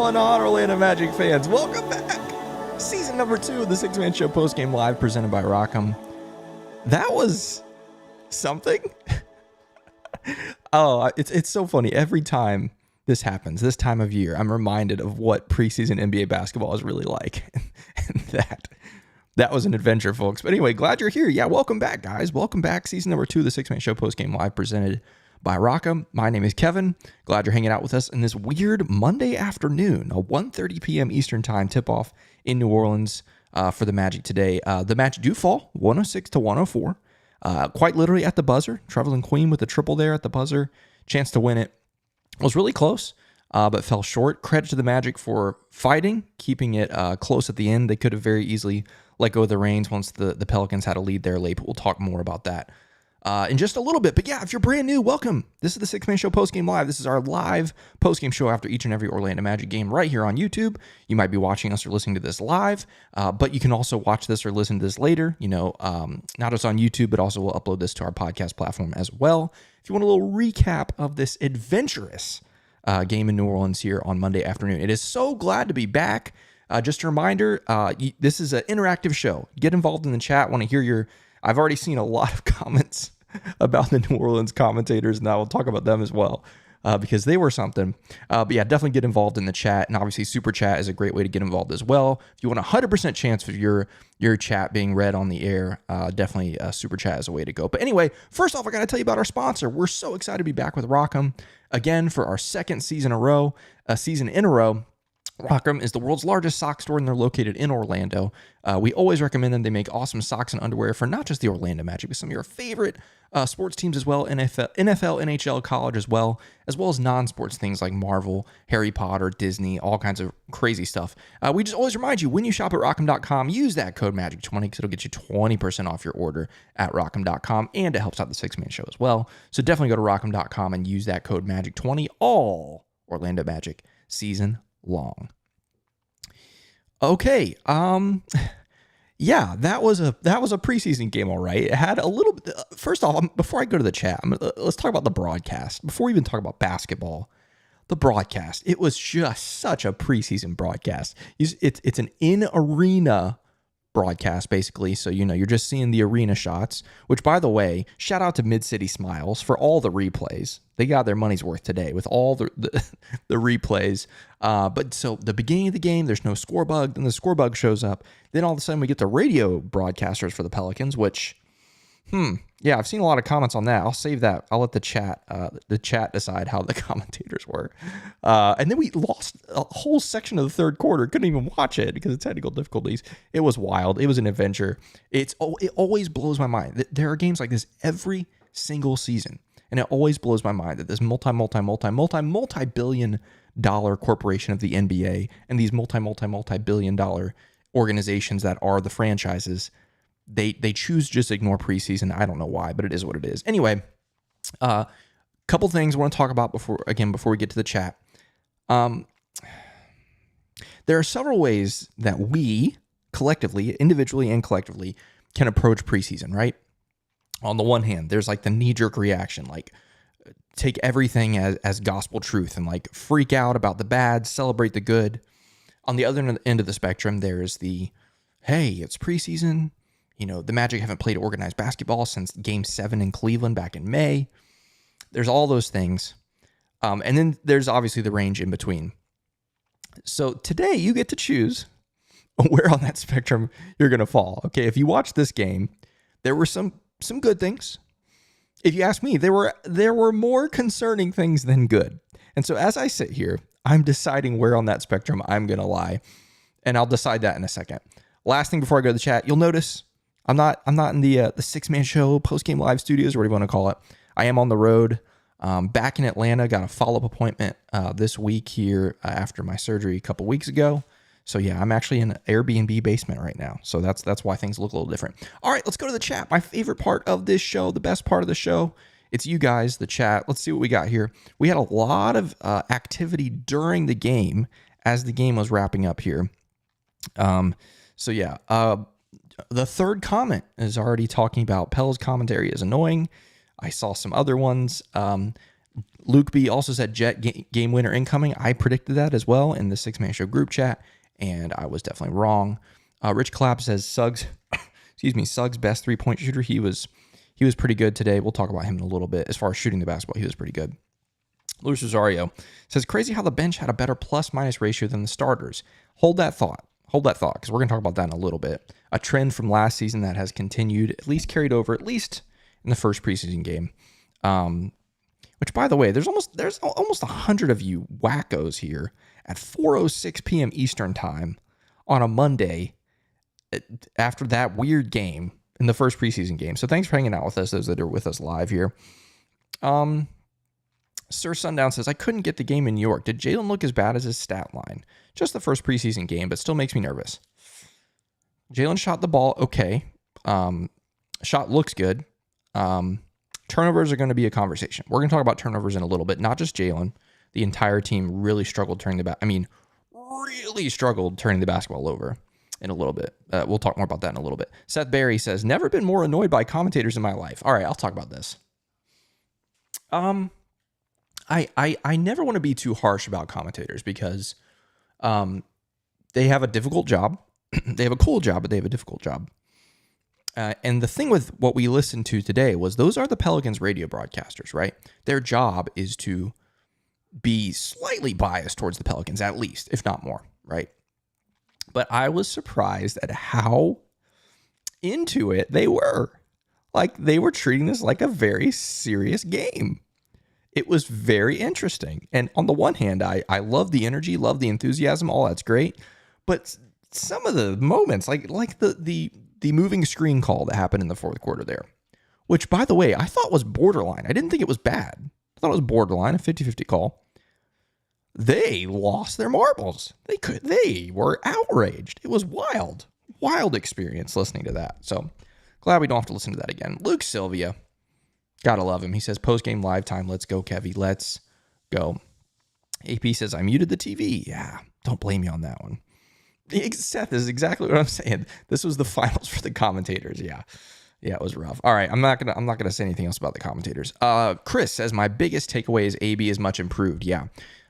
going on, Orlando Magic fans? Welcome back. Season number 2 of the Six-Man Show Postgame Live presented by Rockham. That was something. Oh, it's so funny. Every time this happens, this time of year, I'm reminded of what preseason NBA basketball is really like. And that was an adventure, folks. But anyway, glad you're here. Yeah, welcome back, guys. Welcome back. Season number 2 of the Six-Man Show Postgame Live presented by Rockham. My name is Kevin. Glad you're hanging out with us in this weird Monday afternoon, a 1:30 p.m. Eastern time tip-off in New Orleans for the Magic today. The Magic do fall 106-104. Quite literally at the buzzer. Traveling Queen with a triple there at the buzzer. Chance to win it. Was really close, but fell short. Credit to the Magic for fighting, keeping it close at the end. They could have very easily let go of the reins once the Pelicans had a lead there late, but we'll talk more about that in just a little bit. But yeah, if you're brand new, welcome. This is the Six-Man Show Postgame Live. This is our live postgame show after each and every Orlando Magic game right here on YouTube. You might be watching us or listening to this live, but you can also watch this or listen to this later, not just on YouTube, but also we'll upload this to our podcast platform as well. If you want a little recap of this adventurous game in New Orleans here on Monday afternoon, it is so glad to be back. Just a reminder, this is an interactive show. Get involved in the chat. Want to hear I've already seen a lot of comments about the New Orleans commentators, and I will talk about them as well because they were something. But yeah, definitely get involved in the chat, and obviously Super Chat is a great way to get involved as well. If you want a 100% chance for your chat being read on the air, definitely Super Chat is a way to go. But anyway, first off, I got to tell you about our sponsor. We're so excited to be back with Rockham again for our second season in a row. Rockham is the world's largest sock store, and they're located in Orlando. We always recommend them. They make awesome socks and underwear for not just the Orlando Magic, but some of your favorite sports teams as well, NFL, NHL, college as well as non-sports things like Marvel, Harry Potter, Disney, all kinds of crazy stuff. We just always remind you, when you shop at Rockham.com, use that code MAGIC20 because it'll get you 20% off your order at Rockham.com, and it helps out the Six-Man Show as well. So definitely go to Rockham.com and use that code MAGIC20 all Orlando Magic season long. Okay, yeah, that was a preseason game, all right. It had a little bit. First off, before I go to the chat, let's talk about the broadcast. Before we even talk about basketball, the broadcast. It was just such a preseason broadcast. It's an in-arena broadcast, basically. So, you're just seeing the arena shots, which, by the way, shout out to Mid-City Smiles for all the replays. They got their money's worth today with all the replays. But so the beginning of the game, there's no score bug. Then the score bug shows up. Then all of a sudden we get the radio broadcasters for the Pelicans, which, yeah, I've seen a lot of comments on that. I'll save that. I'll let the chat decide how the commentators were. And then we lost a whole section of the third quarter. Couldn't even watch it because of technical difficulties. It was wild. It was an adventure. It always blows my mind. There are games like this every single season. And it always blows my mind that this multi-billion dollar corporation of the NBA and these multi-billion dollar organizations that are the franchises, they choose to just ignore preseason. I don't know why, but it is what it is. Anyway, couple things I want to talk about before we get to the chat. There are several ways that we collectively, individually and collectively, can approach preseason, right? On the one hand, there's like the knee-jerk reaction, like take everything as gospel truth and like freak out about the bad, celebrate the good. On the other end of the spectrum, there's the, hey, it's preseason. The Magic haven't played organized basketball since Game 7 in Cleveland back in May. There's all those things. And then there's obviously the range in between. So today you get to choose where on that spectrum you're going to fall. Okay, if you watch this game, there were some good things. If you ask me, there were more concerning things than good. And so as I sit here, I'm deciding where on that spectrum I'm going to lie, and I'll decide that in a second. Last thing before I go to the chat, you'll notice I'm not in the Six-Man Show Postgame Live studios, or whatever you want to call it. I am on the road, back in Atlanta. Got a follow-up appointment this week here after my surgery a couple weeks ago. So yeah, I'm actually in an Airbnb basement right now. So that's why things look a little different. All right, let's go to the chat. My favorite part of this show, the best part of the show, it's you guys, the chat. Let's see what we got here. We had a lot of activity during the game as the game was wrapping up here. So yeah, the third comment is already talking about Pel's commentary is annoying. I saw some other ones. Luke B also said Jet game winner incoming. I predicted that as well in the Six Man Show group chat, and I was definitely wrong. Rich Clapp says Suggs, Suggs best 3-point shooter. He was pretty good today. We'll talk about him in a little bit. As far as shooting the basketball, he was pretty good. Luis Rosario says crazy how the bench had a better plus-minus ratio than the starters. Hold that thought, because we're going to talk about that in a little bit. A trend from last season that has continued, at least carried over, at least in the first preseason game. Which, by the way, there's almost 100 of you wackos here at 4:06 p.m. Eastern time on a Monday after that weird game in the first preseason game. So thanks for hanging out with us, those that are with us live here. Sir Sundown says, I couldn't get the game in New York. Did Jalen look as bad as his stat line? Just the first preseason game, but still makes me nervous. Jalen shot the ball okay. Shot looks good. Turnovers are going to be a conversation. We're going to talk about turnovers in a little bit, not just Jalen. The entire team really struggled turning really struggled turning the basketball over in a little bit. We'll talk more about that in a little bit. Seth Berry says, never been more annoyed by commentators in my life. All right, I'll talk about this. I never want to be too harsh about commentators because they have a difficult job. They have a cool job, but they have a difficult job. And the thing with what we listened to today was those are the Pelicans radio broadcasters, right? Their job is to be slightly biased towards the Pelicans, at least, if not more, right? But I was surprised at how into it they were. Like, they were treating this like a very serious game. It was very interesting. And on the one hand, I love the energy, love the enthusiasm, all that's great. But some of the moments, like the moving screen call that happened in the fourth quarter there, which, by the way, I thought was borderline. I didn't think it was bad. I thought it was borderline, a 50-50 call. They lost their marbles. They were outraged. It was wild experience listening to that. So glad we don't have to listen to that again. Luke Sylvia, gotta love him. He says, post-game live time. Let's go, Kevy. Let's go. AP says, I muted the TV. Yeah, don't blame me on that one. Seth, this is exactly what I'm saying. This was the finals for the commentators. Yeah, it was rough. All right, I'm not gonna say anything else about the commentators. Chris says my biggest takeaway is AB is much improved. Yeah,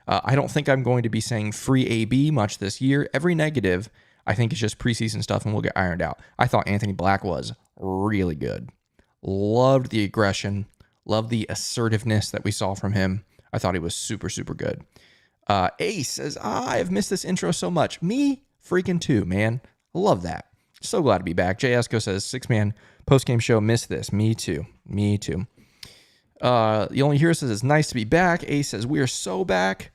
I don't think I'm going to be saying free AB much this year. Every negative, I think, is just preseason stuff, and we'll get ironed out. I thought Anthony Black was really good. Loved the aggression. Loved the assertiveness that we saw from him. I thought he was super, super good. Ace says, I've missed this intro so much. Me freaking too, man. I love that. So glad to be back. Jay Esco says, 6-man post-game show. Missed this. Me too. The only hero says, it's nice to be back. Ace says, we are so back.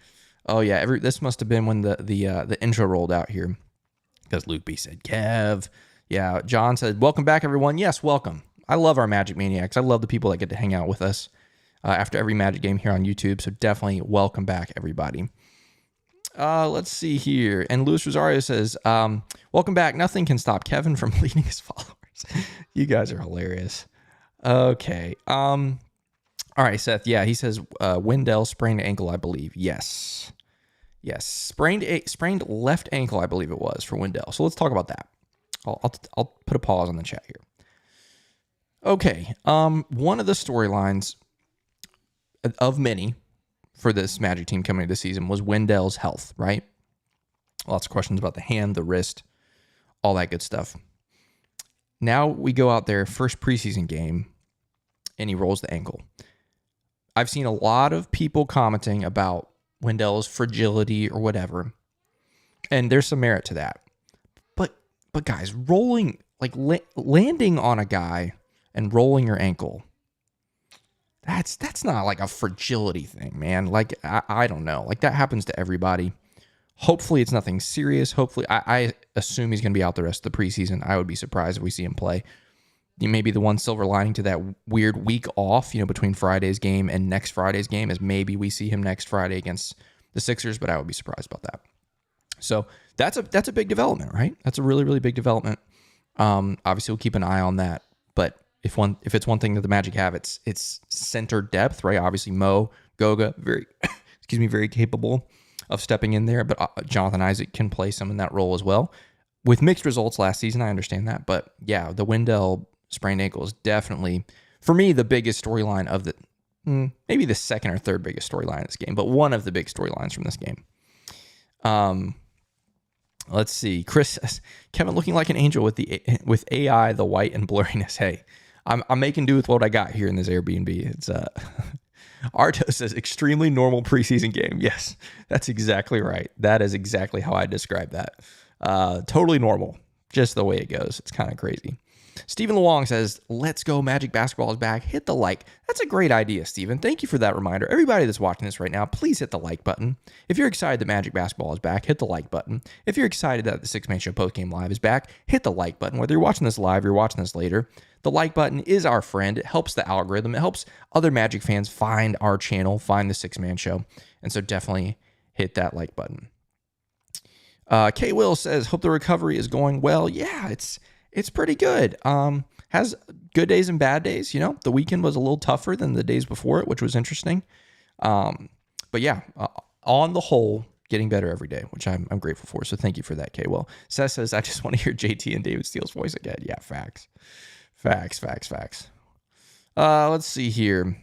Oh, yeah. This must have been when the intro rolled out here. Because Luke B said, Kev. Yeah. John said, welcome back, everyone. Yes, welcome. I love our Magic Maniacs. I love the people that get to hang out with us after every Magic game here on YouTube. So definitely welcome back, everybody. Let's see here. And Luis Rosario says, welcome back. Nothing can stop Kevin from leading his followers. You guys are hilarious. Okay. All right, Seth. Yeah, he says Wendell sprained ankle, I believe. Yes. Sprained left ankle, I believe it was, for Wendell. So let's talk about that. I'll put a pause on the chat here. Okay. One of the storylines of many for this Magic team coming into the season was Wendell's health, right? Lots of questions about the hand, the wrist, all that good stuff. Now we go out there, first preseason game, and he rolls the ankle. I've seen a lot of people commenting about Wendell's fragility or whatever, and there's some merit to that. But guys, rolling, like landing on a guy and rolling your ankle, that's not like a fragility thing, man. Like, I don't know. Like, that happens to everybody. Hopefully it's nothing serious. Hopefully, I assume he's going to be out the rest of the preseason. I would be surprised if we see him play. Maybe the one silver lining to that weird week off, between Friday's game and next Friday's game is maybe we see him next Friday against the Sixers, but I would be surprised about that. So that's a big development, right? That's a really, really big development. Obviously, we'll keep an eye on that. But if it's one thing that the Magic have, it's center depth, right? Obviously, Mo, Goga, very capable of stepping in there. But Jonathan Isaac can play some in that role as well. With mixed results last season, I understand that. But yeah, the Wendell sprained ankle is definitely, for me, the biggest storyline of maybe the second or third biggest storyline in this game, but one of the big storylines from this game. Let's see. Chris says, Kevin looking like an angel with AI, the white and blurriness. Hey, I'm making do with what I got here in this Airbnb. It's Arto says extremely normal preseason game. Yes, that's exactly right. That is exactly how I describe that. Totally normal, just the way it goes. It's kind of crazy. Stephen Luong says, let's go. Magic basketball is back. Hit the like. That's a great idea, Stephen. Thank you for that reminder. Everybody that's watching this right now, please hit the like button. If you're excited that Magic basketball is back, hit the like button. If you're excited that the Six Man Show Postgame Live is back, hit the like button. Whether you're watching this live or you're watching this later, the like button is our friend. It helps the algorithm. It helps other Magic fans find our channel, find the Six Man Show. And so definitely hit that like button. K. Will says, hope the recovery is going well. Yeah, it's pretty good. Has good days and bad days. You know, the weekend was a little tougher than the days before it, which was interesting. But yeah, on the whole, getting better every day, which I'm grateful for. So thank you for that, K. Will. Seth says, I just want to hear JT and David Steele's voice again. Yeah, facts. Let's see here.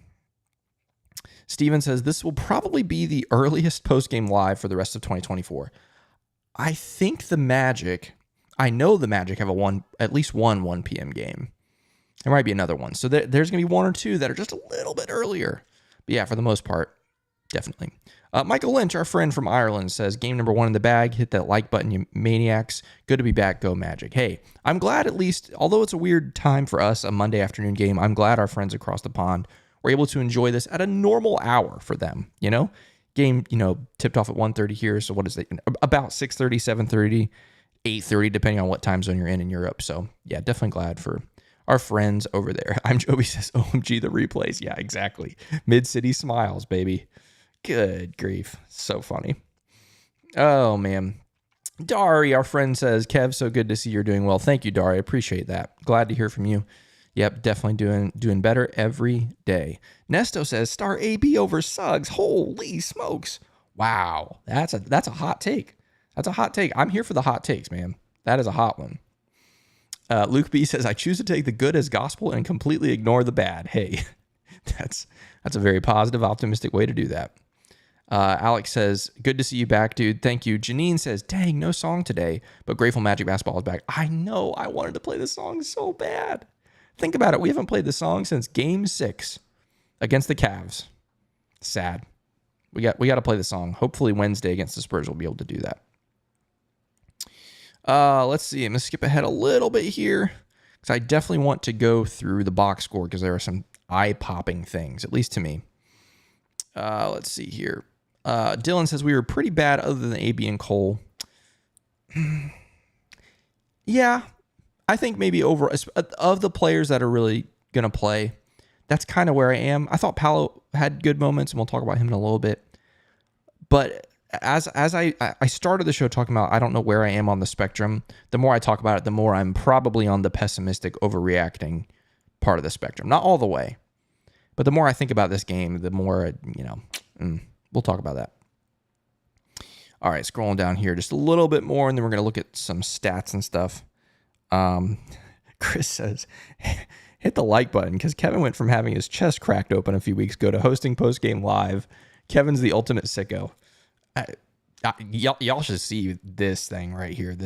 Steven says, this will probably be the earliest post-game live for the rest of 2024. I think I know the Magic have at least one 1 p.m. game. There might be another one. So there's going to be one or two that are just a little bit earlier. But yeah, for the most part, definitely. Michael Lynch, our friend from Ireland, says, game number 1 in the bag. Hit that like button, you maniacs. Good to be back. Go Magic. Hey, I'm glad at least, although it's a weird time for us, a Monday afternoon game, I'm glad our friends across the pond were able to enjoy this at a normal hour for them, you know? Game, tipped off at 1:30 here. So what is it? About 6:30, 7:30, 8:30, depending on what time zone you're in Europe. So yeah, definitely glad for our friends over there. I'm Joby says, OMG, the replays. Yeah, exactly. Mid-city smiles, baby. Good grief. So funny. Oh, man. Dari, our friend, says, Kev, so good to see you're doing well. Thank you, Dari. I appreciate that. Glad to hear from you. Yep, definitely doing better every day. Nesto says, star AB over Suggs. Holy smokes. Wow. That's a hot take. That's a hot take. I'm here for the hot takes, man. That is a hot one. Luke B says, I choose to take the good as gospel and completely ignore the bad. Hey, that's a very positive, optimistic way to do that. Alex says, good to see you back, dude. Thank you. Janine says, dang, no song today, but grateful Magic Basketball is back. I know. I wanted to play this song so bad. Think about it. We haven't played the song since Game 6 against the Cavs. Sad. We got to play the song. Hopefully Wednesday against the Spurs we'll be able to do that. Let's see. I'm going to skip ahead a little bit here because I definitely want to go through the box score because there are some eye-popping things, at least to me. Let's see here. Dylan says we were pretty bad other than AB and Cole. Yeah, I think maybe over of the players that are really going to play, that's kind of where I am. I thought Paolo had good moments, and we'll talk about him in a little bit. But as I started the show talking about I don't know where I am on the spectrum, the more I talk about it, the more I'm probably on the pessimistic, overreacting part of the spectrum. Not all the way, but the more I think about this game, the more, we'll talk about that. All right, scrolling down here just a little bit more, and then we're going to look at some stats and stuff. Chris says, hit the like button because Kevin went from having his chest cracked open a few weeks ago to hosting Postgame Live. Kevin's the ultimate sicko. Y'all should see this thing right here.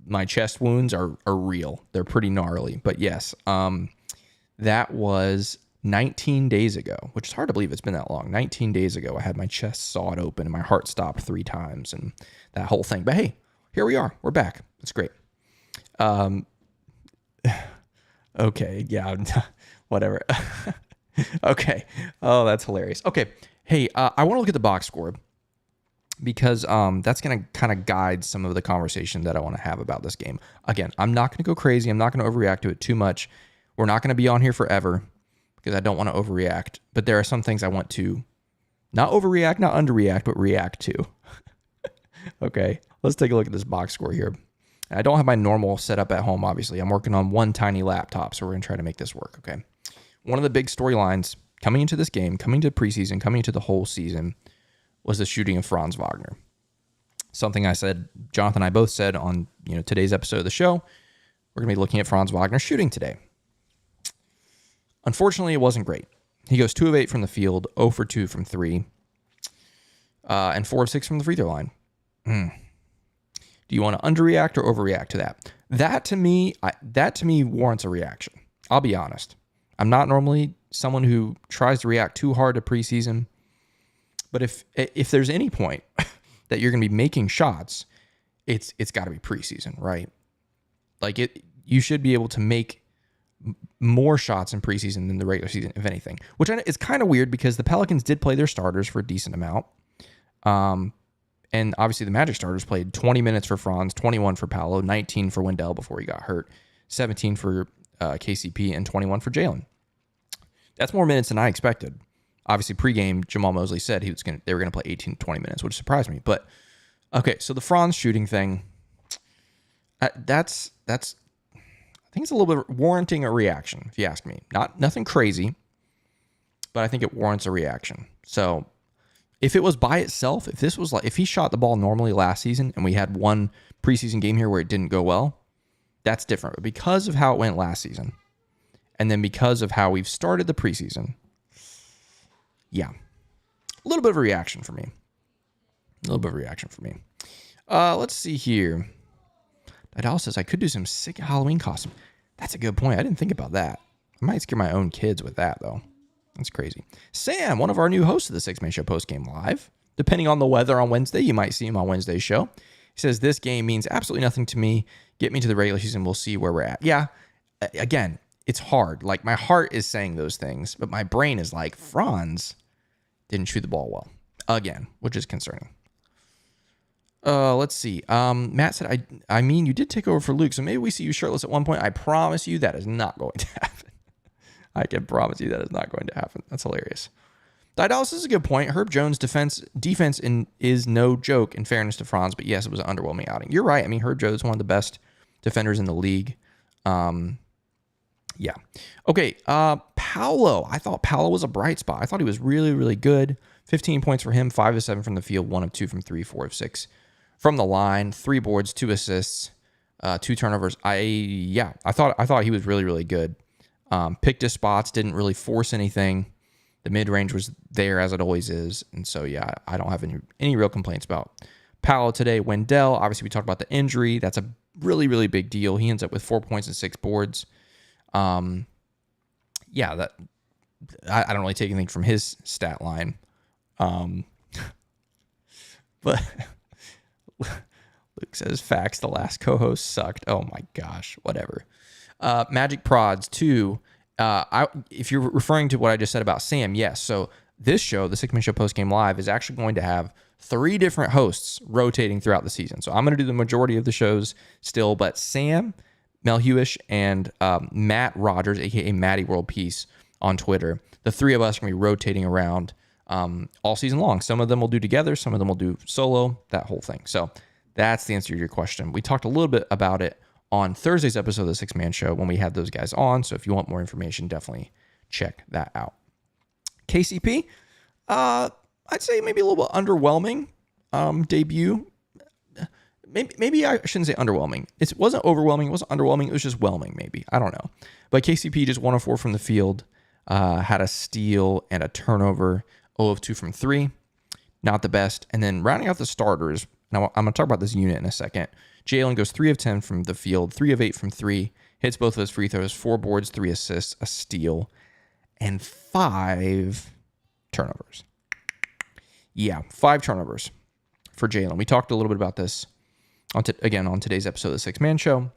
My chest wounds are real. They're pretty gnarly. But yes, that was 19 days ago, which is hard to believe it's been that long. 19 days ago, I had my chest sawed open and my heart stopped 3 times and that whole thing. But hey, here we are. We're back. It's great. Okay. Yeah. Whatever. Okay. Oh, that's hilarious. Okay. Hey, I want to look at the box score because that's going to kind of guide some of the conversation that I want to have about this game. Again, I'm not going to go crazy. I'm not going to overreact to it too much. We're not going to be on here forever because I don't want to overreact. But there are some things I want to not overreact, not underreact, but react to. Okay. Let's take a look at this box score here. I don't have my normal setup at home, obviously. I'm working on one tiny laptop, so we're going to try to make this work, okay? One of the big storylines coming into this game, coming to preseason, coming into the whole season, was the shooting of Franz Wagner. Something I said, Jonathan and I both said on today's episode of the show, we're going to be looking at Franz Wagner shooting today. Unfortunately, it wasn't great. He goes 2 of 8 from the field, 0 for 2 from 3, and 4 of 6 from the free throw line. Do you want to underreact or overreact to that? That to me warrants a reaction. I'll be honest. I'm not normally someone who tries to react too hard to preseason, but if there's any point that you're going to be making shots, it's got to be preseason, right? Like you should be able to make more shots in preseason than the regular season, if anything. Which is kind of weird because the Pelicans did play their starters for a decent amount. And obviously the Magic starters played 20 minutes for Franz, 21 for Paolo, 19 for Wendell before he got hurt, 17 for KCP, and 21 for Jalen. That's more minutes than I expected. Obviously, pregame, Jamal Mosley said they were going to play 18 to 20 minutes, which surprised me. But, okay, so the Franz shooting thing, that's I think it's a little bit warranting a reaction, if you ask me. Nothing crazy, but I think it warrants a reaction. So if it was by itself, if he shot the ball normally last season and we had one preseason game here where it didn't go well, that's different. But because of how it went last season, and then because of how we've started the preseason, yeah, a little bit of a reaction for me. Let's see here. Adele says, I could do some sick Halloween costume. That's a good point. I didn't think about that. I might scare my own kids with that, though. That's crazy. Sam, one of our new hosts of the Six Man Show Postgame Live. Depending on the weather on Wednesday, you might see him on Wednesday's show. He says, this game means absolutely nothing to me. Get me to the regular season. We'll see where we're at. Yeah, again, it's hard. Like, my heart is saying those things, but my brain is like, Franz didn't shoot the ball well. Again, which is concerning. Let's see. Matt said, I mean, you did take over for Luke, so maybe we see you shirtless at one point. I promise you that is not going to happen. I can promise you that is not going to happen. That's hilarious. Didalis is a good point. Herb Jones' defense is no joke, in fairness to Franz, but yes, it was an underwhelming outing. You're right. I mean, Herb Jones is one of the best defenders in the league. Yeah. Okay, Paolo. I thought Paolo was a bright spot. I thought he was really, really good. 15 points for him, 5 of 7 from the field, 1 of 2 from 3, 4 of 6 from the line, 3 boards, 2 assists, 2 turnovers. I thought he was really, really good. Picked his spots, didn't really force anything. The mid-range was there as it always is. And so, yeah, I don't have any real complaints about Paolo today. Wendell, obviously we talked about the injury. That's a really, really big deal. He ends up with 4 points and 6 boards. I don't really take anything from his stat line. But Luke says, facts, the last co-host sucked. Oh my gosh, whatever. Magic Prods 2. If you're referring to what I just said about Sam, yes. So this show, the Six Man Show Postgame Live, is actually going to have 3 different hosts rotating throughout the season. So I'm going to do the majority of the shows still, but Sam, Mel Hewish, and Matt Rogers, aka Matty World Peace on Twitter, the 3 of us are going to be rotating around all season long. Some of them will do together, some of them will do solo, that whole thing. So that's the answer to your question. We talked a little bit about it on Thursday's episode of the Six Man Show when we had those guys on. So if you want more information, definitely check that out. KCP, I'd say maybe a little bit underwhelming debut. Maybe I shouldn't say underwhelming. It wasn't overwhelming. It wasn't underwhelming. It was just whelming, maybe. I don't know. But KCP just 1 of 4 from the field, had a steal and a turnover, 0 of 2 from 3. Not the best. And then rounding out the starters, now I'm going to talk about this unit in a second. Jalen goes 3 of 10 from the field, 3 of 8 from 3, hits both of his free throws, 4 boards, 3 assists, a steal, and 5 turnovers. Yeah, 5 turnovers for Jalen. We talked a little bit about this on today's episode of the Six Man Show,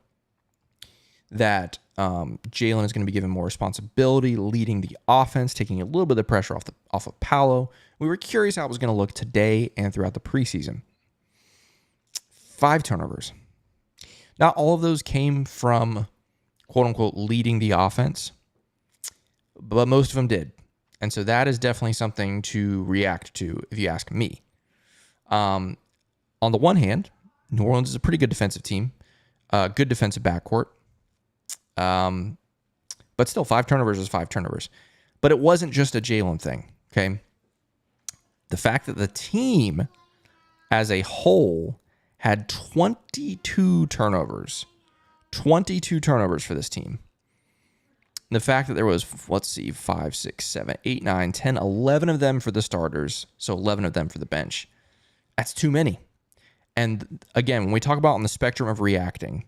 that Jalen is going to be given more responsibility, leading the offense, taking a little bit of the pressure off of Paolo. We were curious how it was going to look today and throughout the preseason. 5 turnovers. Not all of those came from, quote unquote, leading the offense, but most of them did. And so that is definitely something to react to, if you ask me. On the one hand, New Orleans is a pretty good defensive team, good defensive backcourt. But still, 5 turnovers is 5 turnovers. But it wasn't just a Jalen thing, okay? The fact that the team as a whole had 22 turnovers. 22 turnovers for this team. the fact that there was, let's see, 5, 6, 7, 8, 9, 10, 11 of them for the starters, so 11 of them for the bench, that's too many. And again, when we talk about on the spectrum of reacting,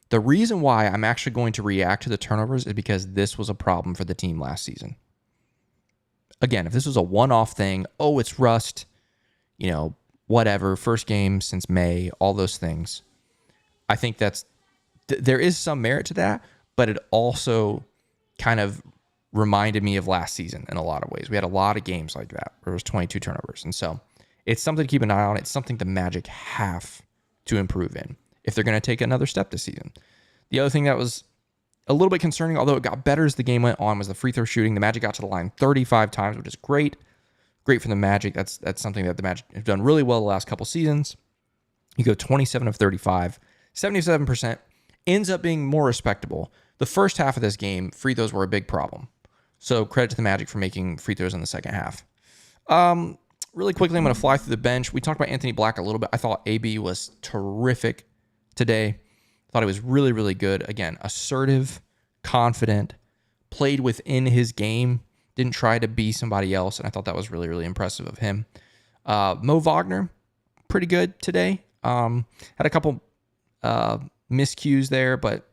the reason why I'm actually going to react to the turnovers is because this was a problem for the team last season. Again, if this was a one-off thing, it's rust, whatever, first game since May, all those things, I think there is some merit to that, but it also kind of reminded me of last season in a lot of ways. We had a lot of games like that where it was 22 turnovers. And so it's something to keep an eye on. It's something the Magic have to improve in if they're going to take another step this season. The other thing that was a little bit concerning, although it got better as the game went on, was the free throw shooting. The Magic got to the line 35 times, which is great. Great for the Magic. That's something that the Magic have done really well the last couple seasons. You go 27 of 35, 77%, ends up being more respectable. The first half of this game, free throws were a big problem. So credit to the Magic for making free throws in the second half. Really quickly, I'm going to fly through the bench. We talked about Anthony Black a little bit. I thought AB was terrific today. I thought he was really, really good. Again, assertive, confident, played within his game, didn't try to be somebody else, and I thought that was really, really impressive of him. Mo Wagner, pretty good today. Had a couple miscues there, but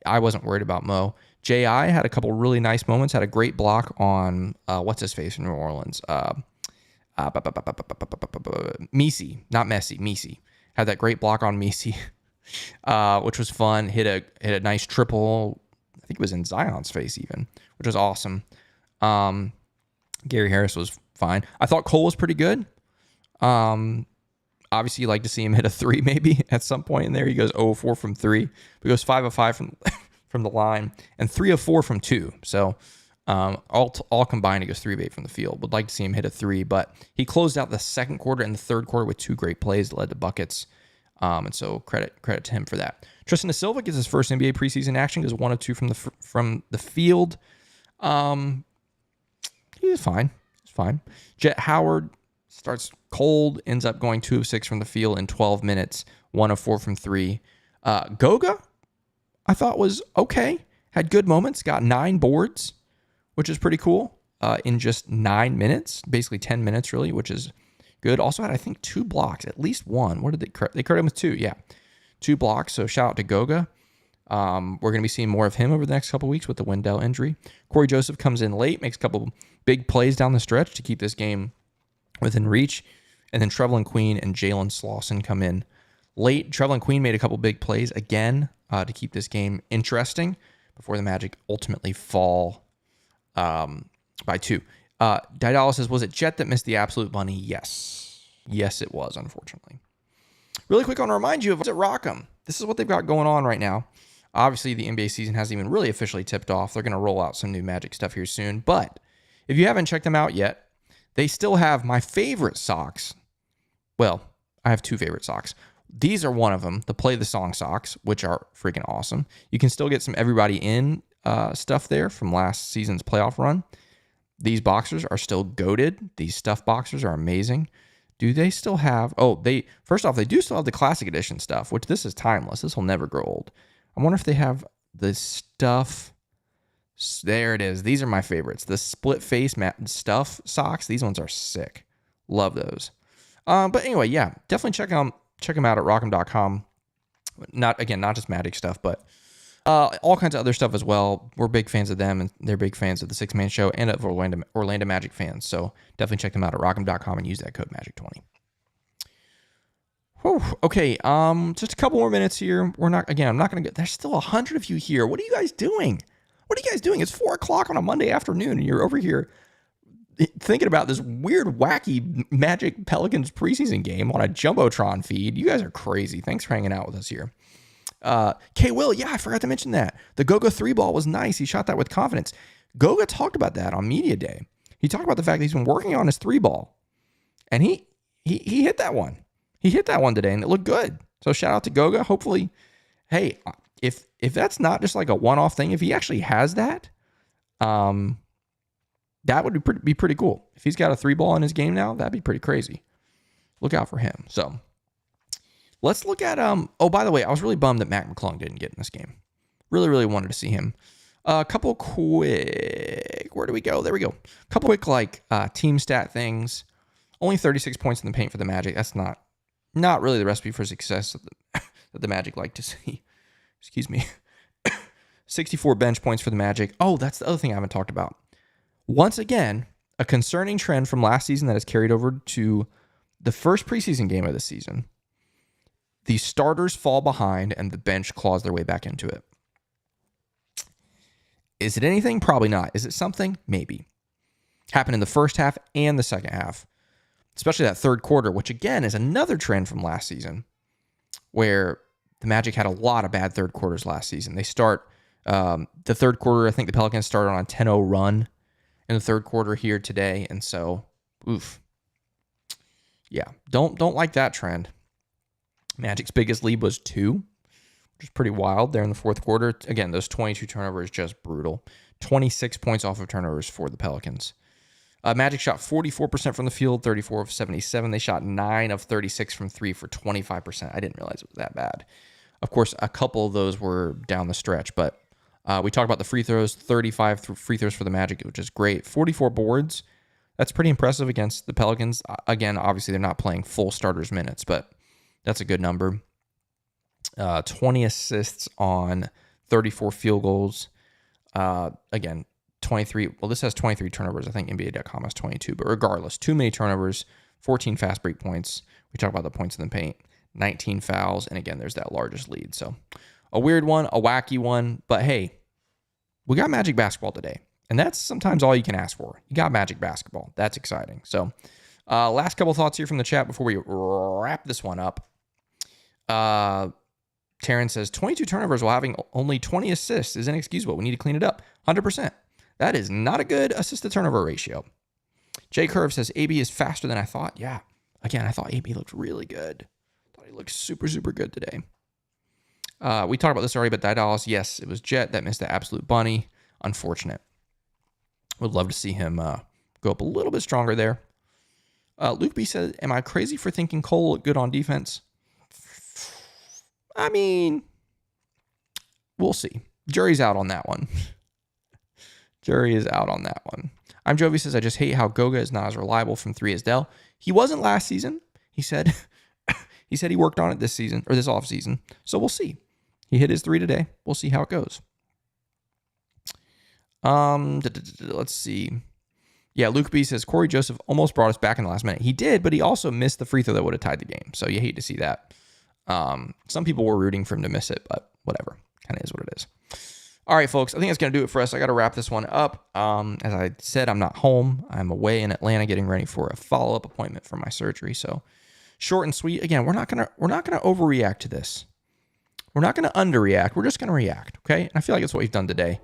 I wasn't worried about Mo. J.I. had a couple really nice moments, had a great block on, what's-his-face in New Orleans? Messi, not Messi, Messi. Had that great block on Messi, which was fun. Hit a nice triple, I think it was in Zion's face even, which was awesome. Gary Harris was fine. I thought Cole was pretty good. Obviously, you'd like to see him hit a 3 maybe at some point in there. He goes 0-4 from 3. He goes 5 of 5 from the line and 3 of 4 from 2. So all combined, he goes 3 of 8 from the field. Would like to see him hit a 3, but he closed out the second quarter and the third quarter with 2 great plays that led to buckets. And so credit to him for that. Tristan Da Silva gets his first NBA preseason action. Goes 1 of 2 from the field. He was fine. He's fine. Jet Howard starts cold, ends up going 2 of 6 from the field in 12 minutes, 1 of 4 from 3. Goga, I thought was okay. Had good moments, got 9 boards, which is pretty cool, in just 9 minutes, basically 10 minutes really, which is good. Also had, I think, 2 blocks, at least 1. What did they credit? They credit him with 2, yeah. 2 blocks, so shout out to Goga. We're going to be seeing more of him over the next couple weeks with the Wendell injury. Corey Joseph comes in late, makes a couple big plays down the stretch to keep this game within reach. And then Trevelin Queen and Jalen Slauson come in late. Trevelin Queen made a couple big plays again to keep this game interesting before the Magic ultimately fall by 2. Didala says, was it Jet that missed the absolute bunny? Yes. Yes, it was, unfortunately. Really quick, I want to remind you of at Rockham. This is what they've got going on right now. Obviously, the NBA season hasn't even really officially tipped off. They're going to roll out some new Magic stuff here soon. But if you haven't checked them out yet, they still have my favorite socks. Well, I have 2 favorite socks. These are one of them, the Play the Song socks, which are freaking awesome. You can still get some Everybody In stuff there from last season's playoff run. These boxers are still goated. These stuff boxers are amazing. Do they still have... first off, they do still have the Classic Edition stuff, which this is timeless. This will never grow old. I wonder if they have the stuff... There it is. These are my favorites. The split face stuff socks. These ones are sick. Love those. But anyway, yeah, definitely check them out at rockham.com. Not just Magic stuff, but all kinds of other stuff as well. We're big fans of them, and they're big fans of the Six Man Show and of Orlando Magic fans. So definitely check them out at rockham.com and use that code Magic20. Whew, okay, just a couple more minutes here. I'm not going to get... There's still 100 of you here. What are you guys doing? It's 4 o'clock on a Monday afternoon, and you're over here thinking about this weird, wacky Magic Pelicans preseason game on a Jumbotron feed. You guys are crazy. Thanks for hanging out with us here. K-Will, yeah, I forgot to mention that. The Goga 3-ball was nice. He shot that with confidence. Goga talked about that on Media Day. He talked about the fact that he's been working on his 3-ball, and he hit that one. He hit that one today, and it looked good. So shout out to Goga. Hopefully, hey, if that's not just like a one-off thing, if he actually has that, that would be pretty cool. If he's got a 3-ball in his game now, that'd be pretty crazy. Look out for him. So let's look at by the way, I was really bummed that Mac McClung didn't get in this game. Really, really wanted to see him. A couple quick, where do we go? There we go. A couple quick team stat things. Only 36 points in the paint for the Magic. That's not really the recipe for success that the Magic like to see. Excuse me. 64 bench points for the Magic. Oh, that's the other thing I haven't talked about. Once again, a concerning trend from last season that has carried over to the first preseason game of the season. The starters fall behind and the bench claws their way back into it. Is it anything? Probably not. Is it something? Maybe. Happened in the first half and the second half, especially that third quarter, which again is another trend from last season where the Magic had a lot of bad third quarters last season. They start the third quarter, I think the Pelicans started on a 10-0 run in the third quarter here today. And so, oof. Yeah, don't like that trend. Magic's biggest lead was 2, which is pretty wild there in the fourth quarter. Again, those 22 turnovers, just brutal. 26 points off of turnovers for the Pelicans. Magic shot 44% from the field, 34 of 77. They shot 9 of 36 from 3 for 25%. I didn't realize it was that bad. Of course, a couple of those were down the stretch, but we talked about the free throws, 35 free throws for the Magic, which is great. 44 boards. That's pretty impressive against the Pelicans. Again, obviously, they're not playing full starters minutes, but that's a good number. 20 assists on 34 field goals. Again, 23. Well, this has 23 turnovers. I think NBA.com has 22. But regardless, too many turnovers, 14 fast break points. We talk about the points in the paint, 19 fouls. And again, there's that largest lead. So a weird one, a wacky one. But hey, we got Magic basketball today. And that's sometimes all you can ask for. You got Magic basketball. That's exciting. So last couple thoughts here from the chat before we wrap this one up. Taryn says 22 turnovers while having only 20 assists is inexcusable. We need to clean it up. 100%. That is not a good assist to turnover ratio. J Curve says AB is faster than I thought. Yeah. Again, I thought AB looked really good. I thought he looked super, super good today. We talked about this already, but Didalis, yes, it was Jet that missed the absolute bunny. Unfortunate. Would love to see him go up a little bit stronger there. Luke B said, am I crazy for thinking Cole looked good on defense? I mean, we'll see. Jury's out on that one. Jury is out on that one. I'm Jovi says, I just hate how Goga is not as reliable from 3 as Dell. He wasn't last season. He said he worked on it this season or this off season. So we'll see. He hit his 3 today. We'll see how it goes. Let's see. Yeah, Luke B says Corey Joseph almost brought us back in the last minute. He did, but he also missed the free throw that would have tied the game. So you hate to see that. Some people were rooting for him to miss it, but whatever. Kind of is what it is. All right, folks. I think that's going to do it for us. I got to wrap this one up. As I said, I'm not home. I'm away in Atlanta getting ready for a follow-up appointment for my surgery. So short and sweet. Again, we're not going to overreact to this. We're not going to underreact. We're just going to react, okay? And I feel like that's what we've done today.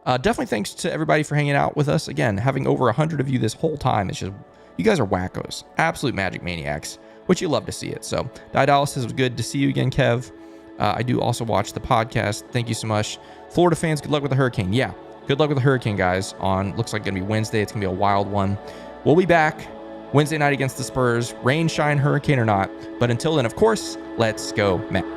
Definitely thanks to everybody for hanging out with us. Again, having over 100 of you this whole time. It's just, you guys are wackos. Absolute Magic maniacs, which you love to see it. So Dialysis was good to see you again, Kev. I do also watch the podcast. Thank you so much. Florida fans, good luck with the hurricane. Yeah, good luck with the hurricane, guys. Looks like going to be Wednesday. It's going to be a wild one. We'll be back Wednesday night against the Spurs. Rain, shine, hurricane or not. But until then, of course, let's go Mets.